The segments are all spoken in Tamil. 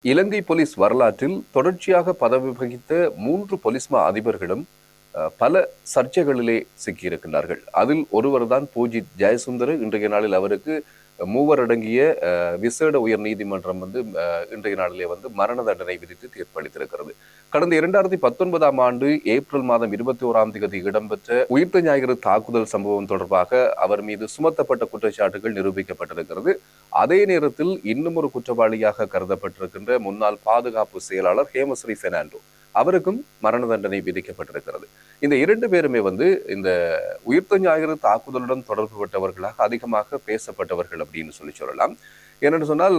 இலங்கை போலீஸ் வரலாற்றில் தொடர்ச்சியாக பதவி வகித்த 3 போலீஸ் மா அதிபர்களும் பல சர்ச்சைகளிலே சிக்கியிருக்கின்றார்கள். அதில் ஒருவர்தான் பூஜித் ஜெயசுந்தர். இன்றைய நாளில் அவருக்கு மூவர் அடங்கிய விசேட உயர் நீதிமன்றம் இன்றைய நாளிலே மரண தண்டனை விதித்து தீர்ப்பளித்திருக்கிறது. கடந்த 2019ஆம் ஆண்டு ஏப்ரல் மாதம் 21ஆம் தேதி இடம்பெற்ற உயிர்த்த ஞாயிறு தாக்குதல் சம்பவம் தொடர்பாக அவர் மீது சுமத்தப்பட்ட குற்றச்சாட்டுகள் நிரூபிக்கப்பட்டிருக்கிறது. அதே நேரத்தில் இன்னும் ஒரு குற்றவாளியாக கருதப்பட்டிருக்கின்ற முன்னாள் பாதுகாப்பு செயலாளர் ஹேமஸ்ரீ பெர்னாண்டோ அவருக்கும் மரண தண்டனை விதிக்கப்பட்டிருக்கிறது. இந்த 2 பேருமே இந்த உயிர்த்த ஞாயிறு தாக்குதலுடன் தொடர்பு பட்டவர்களாக அதிகமாக பேசப்பட்டவர்கள் அப்படின்னு சொல்லலாம். ஏனென்று சொன்னால்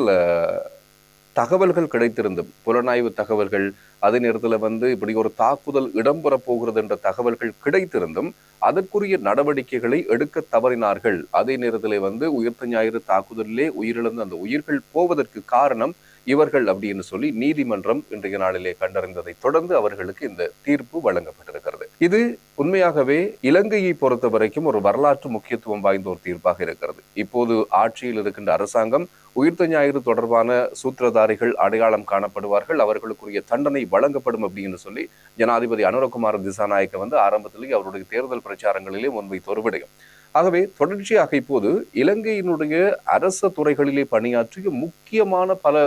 தகவல்கள் கிடைத்திருந்தும், புலனாய்வு தகவல்கள், அதே நேரத்தில் இப்படி ஒரு தாக்குதல் இடம்பெற போகிறது என்ற தகவல்கள் கிடைத்திருந்தும் அதற்குரிய நடவடிக்கைகளை எடுக்க தவறினார்கள். அதே நேரத்தில் உயிர்த்த ஞாயிறு தாக்குதலிலே உயிரிழந்த அந்த உயிர்கள் போவதற்கு காரணம் இவர்கள் அப்படின்னு சொல்லி நீதிமன்றம் இன்றைய நாளிலே கண்டறிந்ததை தொடர்ந்து அவர்களுக்கு இந்த தீர்ப்பு வழங்கப்பட்டிருக்கிறது. இது உண்மையாகவே இலங்கையை பொறுத்த வரைக்கும் ஒரு வரலாற்று முக்கியத்துவம் வாய்ந்த ஒரு தீர்ப்பாக இருக்கிறது. இப்போது ஆட்சியில் இருக்கின்ற அரசாங்கம் உயிர்த்த ஞாயிறு தொடர்பான சூத்திரதாரிகள் அடையாளம் காணப்படுவார்கள், அவர்களுக்குரிய தண்டனை வழங்கப்படும் அப்படின்னு சொல்லி ஜனாதிபதி அனுரகுமார திசாநாயக்க ஆரம்பத்திலேயே அவருடைய தேர்தல் பிரச்சாரங்களிலே முன்வைத்த ஒரு விடயம். ஆகவே தொடர்ச்சியாக இப்போது இலங்கையினுடைய அரச துறைகளிலே பணியாற்றிய முக்கியமான பல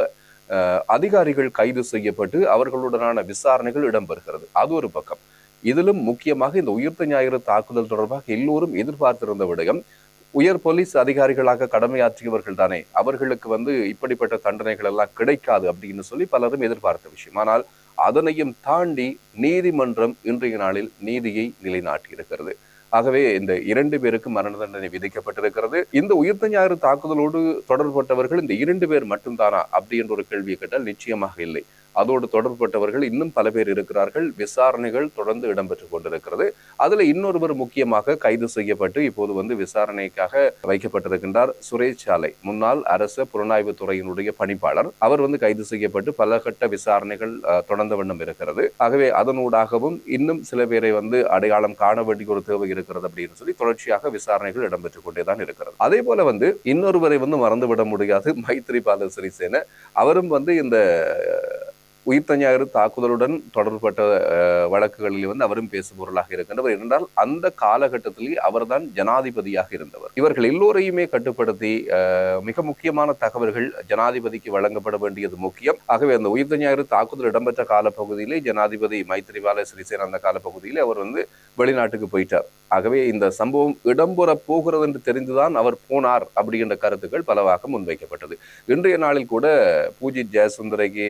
அதிகாரிகள் கைது செய்யப்பட்டு அவர்களுடனான விசாரணைகள் இடம்பெறுகிறது. அது ஒரு பக்கம். இதிலும் முக்கியமாக இந்த உயிர்த்த ஞாயிறு தாக்குதல் தொடர்பாக எல்லோரும் எதிர்பார்த்திருந்த விடயம், உயர் போலீஸ் அதிகாரிகளாக கடமையாற்றியவர்கள் தானே, அவர்களுக்கு இப்படிப்பட்ட தண்டனைகள் எல்லாம் கிடைக்காது அப்படின்னு சொல்லி பலரும் எதிர்பார்த்த விஷயம். ஆனால் அதனையும் தாண்டி நீதிமன்றம் இன்றைய நாளில் நீதியை நிலைநாட்டி இருக்கிறது. ஆகவே இந்த 2 பேருக்கு மரண தண்டனை விதிக்கப்பட்டிருக்கிறது. இந்த உயிர்த்த ஞாயிறு தாக்குதலோடு தொடர்பட்டவர்கள் இந்த 2 பேர் மட்டும்தானா அப்படின்ற ஒரு கேள்வியை கேட்டால் நிச்சயமாக இல்லை. அதோடு தொடர்பட்டவர்கள் இன்னும் பல பேர் இருக்கிறார்கள். விசாரணைகள் தொடர்ந்து இடம்பெற்றுக் கொண்டிருக்கிறது. அதுல இன்னொருவர் முக்கியமாக கைது செய்யப்பட்டு இப்போது விசாரணைக்காக வைக்கப்பட்டிருக்கின்றார். சுரேஷ் சாலை, முன்னாள் அரச புலனாய்வு துறையினுடைய பணிப்பாளர். அவர் கைது செய்யப்பட்டு பல கட்ட விசாரணைகள் தொடர்ந்த வண்ணம் இருக்கிறது. ஆகவே அதனூடாகவும் இன்னும் சில பேரை அடையாளம் காண வேண்டிய ஒரு தேவை இருக்கிறது அப்படின்னு சொல்லி தொடர்ச்சியாக விசாரணைகள் இடம்பெற்றுக் கொண்டேதான் இருக்கிறது. அதே போல இன்னொருவரை மறந்துவிட முடியாது, மைத்ரிபால சிறிசேன. அவரும் இந்த உயிர்த்த ஞாயிறு தாக்குதலுடன் தொடர்பட்ட வழக்குகளில் அவரும் பேசுபொருளாக இருக்கின்றவர். என்றால் அந்த காலகட்டத்திலே அவர்தான் ஜனாதிபதியாக இருந்தவர். இவர்கள் எல்லோரையுமே கட்டுப்படுத்தி மிக முக்கியமான தகவல்கள் ஜனாதிபதிக்கு வழங்கப்பட வேண்டியது முக்கியம். ஆகவே அந்த உயிர்த்த ஞாயிறு தாக்குதல் இடம்பெற்ற காலப்பகுதியிலே ஜனாதிபதி மைத்ரிபால சிறிசேன அந்த காலப்பகுதியிலே அவர் வெளிநாட்டுக்கு போயிட்டார். ஆகவே இந்த சம்பவம் இடம்பெற போகிறது என்று தெரிந்துதான் அவர் போனார் அப்படிங்கிற கருத்துக்கள் பலவாக முன்வைக்கப்பட்டது. இன்றைய நாளில் கூட பூஜித் ஜெயசுந்தரகே